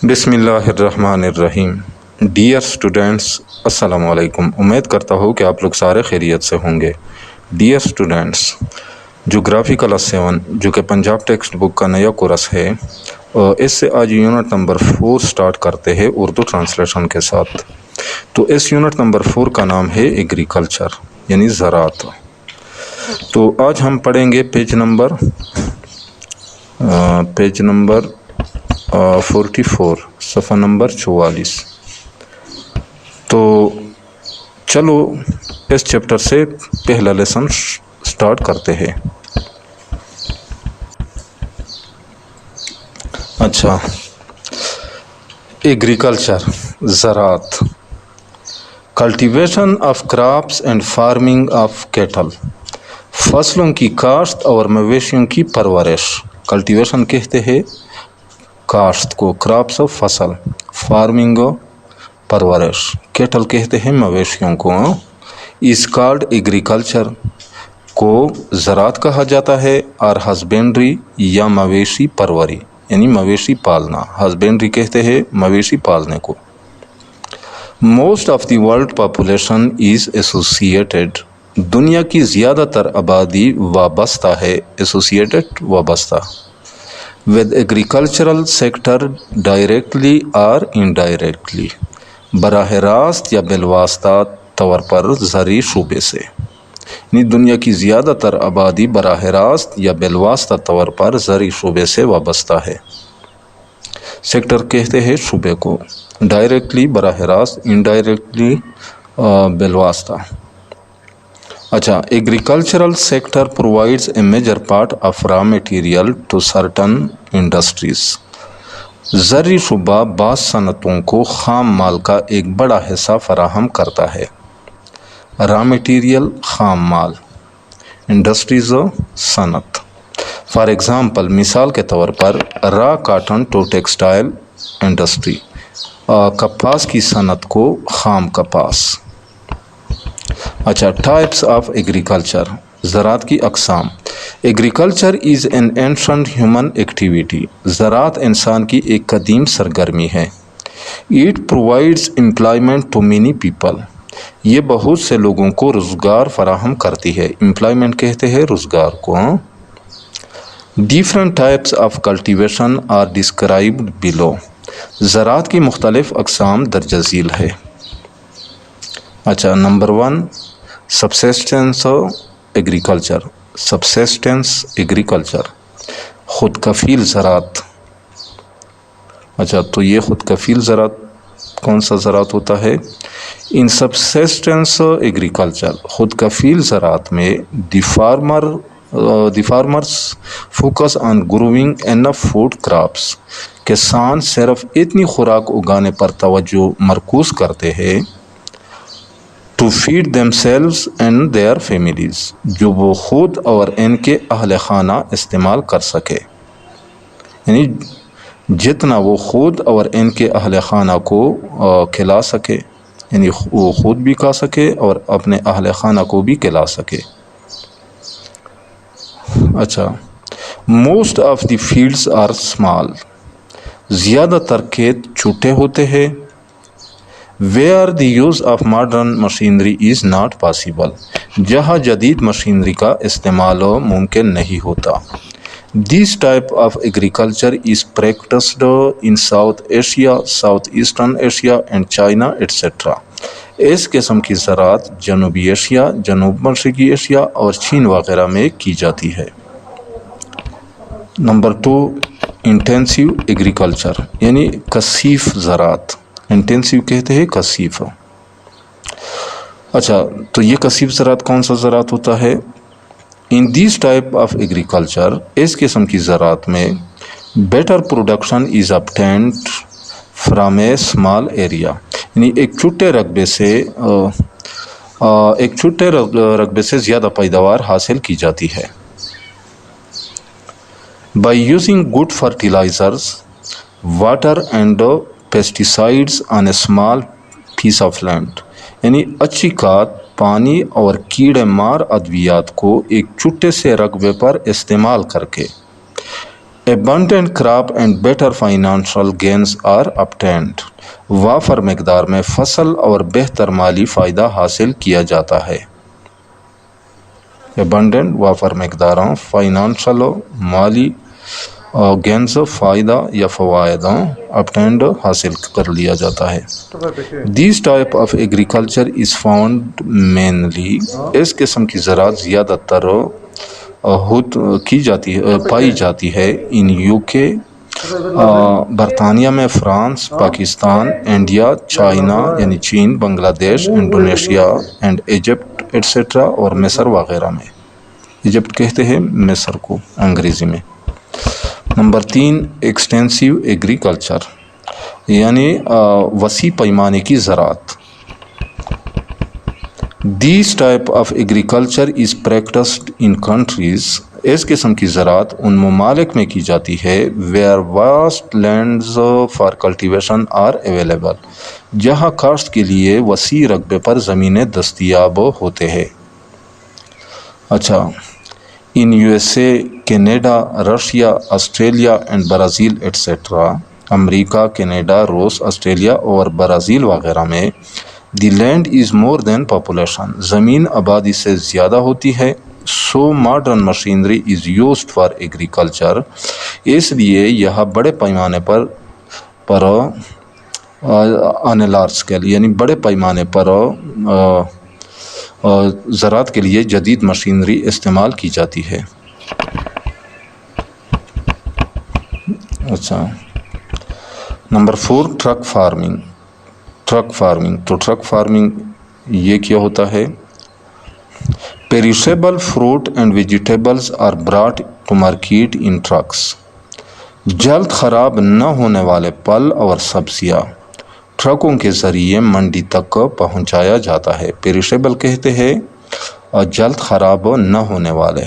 بسم اللہ الرحمن الرحیم۔ ڈیئر اسٹوڈینٹس، السلام علیکم۔ امید کرتا ہوں کہ آپ لوگ سارے خیریت سے ہوں گے۔ ڈیئر اسٹوڈینٹس، جغرافی کلاس 7 جو کہ پنجاب ٹیکسٹ بک کا نیا کورس ہے، اس سے آج یونٹ نمبر 4 سٹارٹ کرتے ہیں اردو ٹرانسلیشن کے ساتھ۔ تو اس یونٹ نمبر 4 کا نام ہے ایگریکلچر یعنی زراعت۔ تو آج ہم پڑھیں گے پیج نمبر 44، صفحہ نمبر 44۔ تو چلو اس چیپٹر سے پہلا لیسن سٹارٹ کرتے ہیں۔ اچھا، ایگریکلچر زراعت، cultivation of crops and farming of cattle, فصلوں کی کاشت اور مویشیوں کی پرورش۔ کلٹیویشن کہتے ہیں کاشت کو، کراپس فصل، فارمنگ پرورش، کیٹل کہتے ہیں مویشیوں کو۔ از کالڈ ایگریکلچر کو زراعت کہا جاتا ہے، اور ہسبینڈری یا مویشی پروری یعنی مویشی پالنا، ہسبینڈری کہتے ہیں مویشی پالنے کو۔ Most of the world population is associated, دنیا کی زیادہ تر آبادی وابستہ ہے، ایسوسیٹڈ وابستہ، with agricultural sector directly or indirectly، براہ راست یا بالواسطہ طور پر زرعی شعبے سے، یعنی دنیا کی زیادہ تر آبادی براہ راست یا بالواسطہ طور پر زرعی شعبے سے وابستہ ہے۔ سیکٹر کہتے ہیں شعبے کو، ڈائریکٹلی براہ راست، انڈائریکٹلی بالواسطہ۔ اچھا، agricultural sector provides a major part of raw material to certain industries, زرعی شعبہ بعض صنعتوں کو خام مال کا ایک بڑا حصہ فراہم کرتا ہے۔ را میٹیریل خام مال، انڈسٹریز صنعت۔ فار ایگزامپل، مثال کے طور پر را کاٹن ٹو ٹیکسٹائل انڈسٹری، کپاس کی صنعت کو خام کپاس۔ اچھا، ٹائپس آف ایگریکلچر، زراعت کی اقسام۔ Agriculture is an ancient human activity, زراعت انسان کی ایک قدیم سرگرمی ہے۔ It provides employment to many people, یہ بہت سے لوگوں کو روزگار فراہم کرتی ہے۔ امپلائمنٹ کہتے ہیں روزگار کو۔ Different types of cultivation are described below, زراعت کی مختلف اقسام درج ذیل ہے۔ اچھا، number 1، subsistence agriculture, subsistence agriculture, خود کفیل زراعت۔ اچھا، تو یہ خود کفیل زراعت کون سا زراعت ہوتا ہے؟ ان سبسسٹنس ایگریکلچر، خود کفیل زراعت میں the farmers focus on growing enough food crops, کسان صرف اتنی خوراک اگانے پر توجہ مرکوز کرتے ہیں to feed themselves and their families, جو وہ خود اور ان کے اہل خانہ استعمال کر سکے، یعنی جتنا وہ خود اور ان کے اہل خانہ کو کھلا سکے، یعنی وہ خود بھی کھا سکے اور اپنے اہل خانہ کو بھی کھلا سکے۔ اچھا، most of the fields are small, زیادہ تر کھیت چھوٹے ہوتے ہیں۔ Where the use of modern machinery is not possible, جہاں جدید مشینری کا استعمال ممکن نہیں ہوتا۔ This type of agriculture is practised in South Asia, South Eastern Asia and China etcetera, اس قسم کی زراعت جنوبی ایشیا، جنوب مشرقی ایشیا اور چین وغیرہ میں کی جاتی ہے۔ نمبر 2، انٹینسیو ایگریکلچر یعنی کثیف زراعت، انٹینسیو کہتے ہیں کثیف۔ اچھا، تو یہ کثیف زراعت کون سا زراعت ہوتا ہے؟ ان دیس ٹائپ آف ایگریکلچر، اس قسم کی زراعت میں better production is obtained from a small area, یعنی ایک چھوٹے رقبے سے زیادہ پیداوار حاصل کی جاتی ہے۔ By using good fertilisers, water and pesticides on a small piece of land, یعنی اچھی کھاد، پانی اور کیڑے مار ادویات کو ایک چھوٹے سے رقبے پر استعمال کر کے۔ abundant crop and better financial gains are obtained. وافر مقدار میں فصل اور بہتر مالی فائدہ حاصل کیا جاتا ہے. abundant وافر مقدار فائنانشل مالی گینز فائدہ یا فوائد obtained حاصل کر لیا جاتا ہے. This type of agriculture is found mainly اس قسم کی زراعت زیادہ تر پائی جاتی ہے ان UK برطانیہ میں، فرانس، پاکستان، انڈیا، چائنا یعنی چین، بنگلہ دیش، انڈونیشیا اینڈ ایجپٹ ایٹسیٹرا اور مصر وغیرہ میں. ایجپٹ کہتے ہیں مصر کو انگریزی میں. نمبر 3 ایکسٹینسیو ایگریکلچر یعنی وسیع پیمانے کی زراعت. This type of agriculture is practiced in countries اس قسم کی زراعت ان ممالک میں کی جاتی ہے where vast lands for cultivation are available جہاں کاشت کے لیے وسیع رقبے پر زمینیں دستیاب ہوتے ہیں. اچھا، ان USA، Canada, Russia, Australia and Brazil et cetera, America, Canada, روس، آسٹریلیا اور برازیل وغیرہ میں the land is more then population زمین آبادی سے زیادہ ہوتی ہے. So modern machinery is used for agriculture اس لیے یہاں بڑے پیمانے پر آن اے لارج اسکیل یعنی بڑے پیمانے پر زراعت کے لیے جدید مشینری استعمال کی جاتی ہے. اچھا، number 4 truck farming. Truck farming تو ٹرک فارمنگ یہ کیا ہوتا ہے؟ Perishable fruit and vegetables are brought to market in trucks جلد خراب نہ ہونے والے پھل اور سبزیاں ٹرکوں کے ذریعے منڈی تک پہنچایا جاتا ہے. پیریشیبل کہتے ہیں جلد خراب نہ ہونے والے.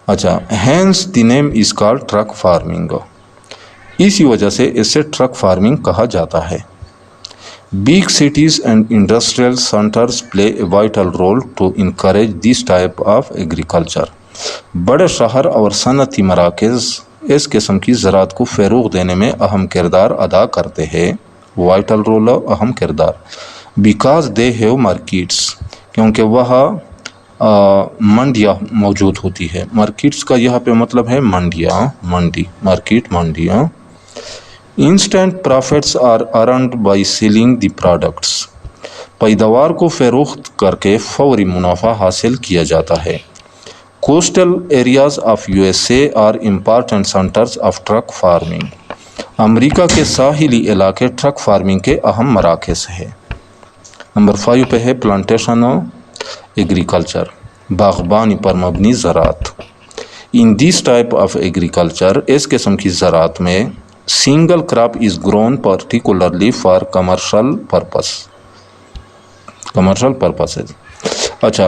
اچھا، hence the name is called truck farming اسی وجہ سے اسے ٹرک فارمنگ کہا جاتا ہے. Big cities and industrial centers play a vital role to encourage this type of agriculture. بڑے شہر اور صنعتی مراکز اس قسم کی زراعت کو فروغ دینے میں اہم کردار ادا کرتے ہیں. وائٹل رول اہم کردار. Because they have markets کیونکہ وہاں منڈیاں موجود ہوتی ہے. مارکیٹس کا یہاں پہ مطلب ہے منڈیاں، منڈی، مارکیٹ منڈیاں. Instant profits are earned by selling the products. پیداوار کو فروخت کر کے فوری منافع حاصل کیا جاتا ہے. Coastal areas of USA are important centers of truck farming. امریکہ کے ساحلی علاقے ٹرک فارمنگ کے اہم مراکز ہیں. نمبر 5 پہ ہے پلانٹیشن ایگریکلچر باغبانی پر مبنی زراعت. In this type of agriculture اس قسم کی زراعت میں single crop is grown particularly for commercial purposes. اچھا،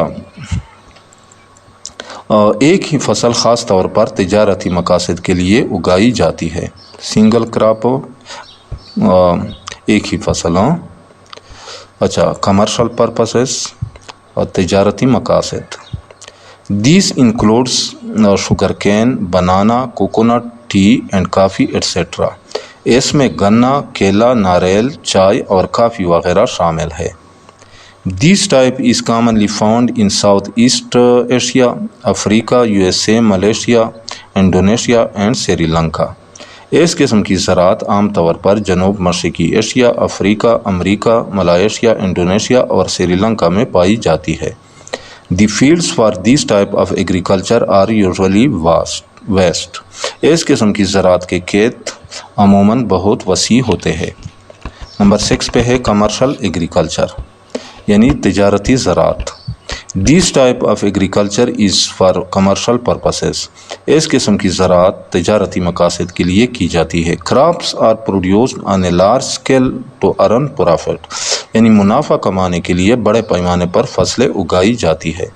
ایک ہی فصل خاص طور پر تجارتی مقاصد کے لیے اگائی جاتی ہے. سنگل کراپ ایک ہی فصل. اچھا، کمرشل پرپسز اور تجارتی مقاصد. These includes sugar cane, banana, coconut, tea and coffee etcetera. اس میں گنا، کیلا، ناریل، چائے اور کافی وغیرہ شامل ہے. This type is commonly found in South East Asia, Africa, USA، Malaysia, Indonesia and Sri Lanka. اس قسم کی زراعت عام طور پر جنوب مشرقی ایشیا، افریقہ، امریکہ، ملائیشیا، انڈونیشیا اور سری لنکا میں پائی جاتی ہے. The fields for this type of agriculture are usually vast. اس قسم کی زراعت کے کھیت عموماً بہت وسیع ہوتے ہیں. نمبر 6 پہ ہے کمرشل ایگریکلچر یعنی تجارتی زراعت. This type of agriculture is for commercial purposes. اس قسم کی زراعت تجارتی مقاصد کے لیے کی جاتی ہے. Crops are produced on a large scale to earn profit. یعنی منافع کمانے کے لیے بڑے پیمانے پر فصلیں اگائی جاتی ہے.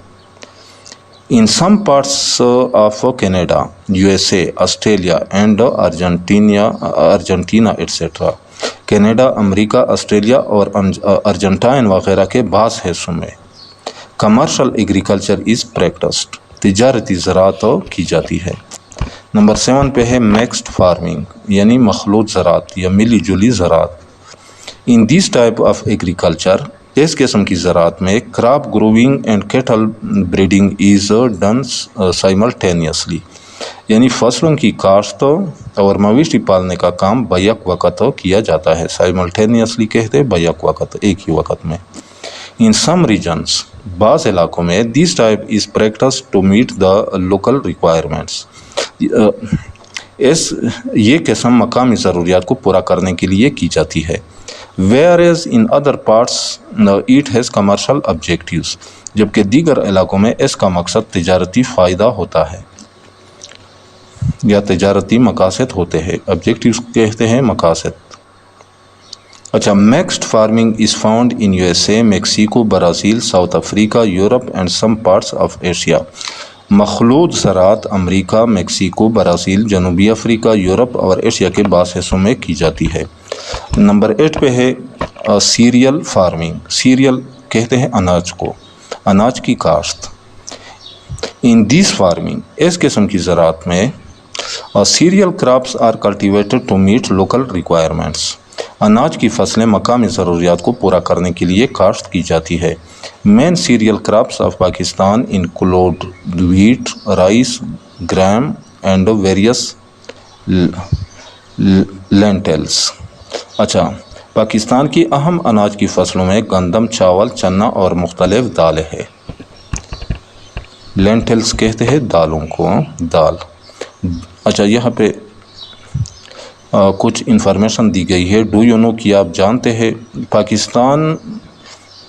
In some parts of Canada, USA, Australia and Argentina etc. Canada, America, Australia اور ارجنٹائن وغیرہ کے بعض حصوں میں کمرشل ایگریکلچر از پریکٹسڈ تجارتی زراعت کی جاتی ہے. نمبر 7 پہ ہے میکسڈ فارمنگ یعنی مخلوط زراعت یا ملی جلی زراعت. In this type of agriculture اس قسم کی زراعت میں crop growing and cattle breeding is done simultaneously یعنی فصلوں کی کاشت اور مویشی پالنے کا کام بیک وقت کیا جاتا ہے. سائملٹینیسلی کہتے ہیں بیک وقت، ایک ہی وقت میں. ان سم ریجنس بعض علاقوں میں this type is practise to meet the local requirements یہ قسم مقامی ضروریات کو پورا کرنے کے لیے کی جاتی ہے. whereas in other parts it has commercial objectives جبکہ دیگر علاقوں میں اس کا مقصد تجارتی فائدہ ہوتا ہے یا تجارتی مقاصد ہوتے ہیں. objectives کہتے ہیں مقاصد. اچھا، maxed farming is found in USA, Mexico, Brazil, South Africa, Europe and some parts of Asia. مخلوط زراعت امریکہ، میکسیکو، برازیل، جنوبی افریقہ، یورپ اور ایشیا کے بعض حصوں میں کی جاتی ہے. نمبر 8 پہ ہے سیریل فارمنگ. سیریل کہتے ہیں اناج کو، اناج کی کاشت. ان دیس فارمنگ اس قسم کی زراعت میں cereal crops are cultivated to meet local requirements اناج کی فصلیں مقامی ضروریات کو پورا کرنے کے لیے کاشت کی جاتی ہے. Main cereal crops of Pakistan include wheat, rice, gram and various lentils. اچھا، پاکستان کی اہم اناج کی فصلوں میں گندم، چاول، چنا اور مختلف دالیں ہیں. لینٹلس کہتے ہیں دالوں کو، دال. اچھا، یہاں پہ کچھ انفارمیشن دی گئی ہے. ڈو یو نو کہ آپ جانتے ہیں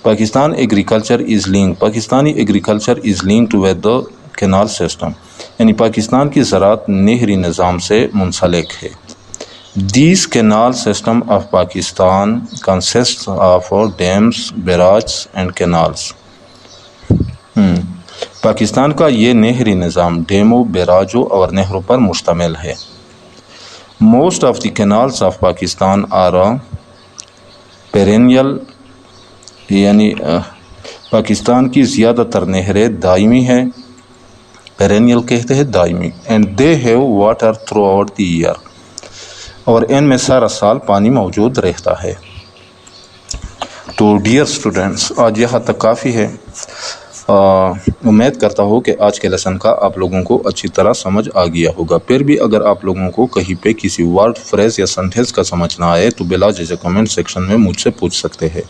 Pakistan agriculture is linked Pakistani agriculture is linked with the canal system یعنی پاکستان کی زراعت نہری نظام سے منسلک ہے. This canal system of Pakistan consist of dams, barrages and canals. Pakistan کا یہ نہری نظام ڈیموں، بیراجوں اور نہروں پر مشتمل ہے. Most of the canals of Pakistan are perennial یعنی پاکستان کی زیادہ تر نہریں دائمی ہیں. پیرینیل کہتے ہیں دائمی. And they have water throughout the year اور ان میں سارا سال پانی موجود رہتا ہے. تو ڈیئر اسٹوڈنٹس، آج یہاں تک کافی ہے. امید کرتا ہوں کہ آج کے لیسن کا آپ لوگوں کو اچھی طرح سمجھ آ گیا ہوگا. پھر بھی اگر آپ لوگوں کو کہیں پہ کسی ورڈ، فریز یا سنٹینس کا سمجھ نہ آئے تو بلا جھجک کمنٹ سیکشن میں مجھ سے پوچھ سکتے ہیں.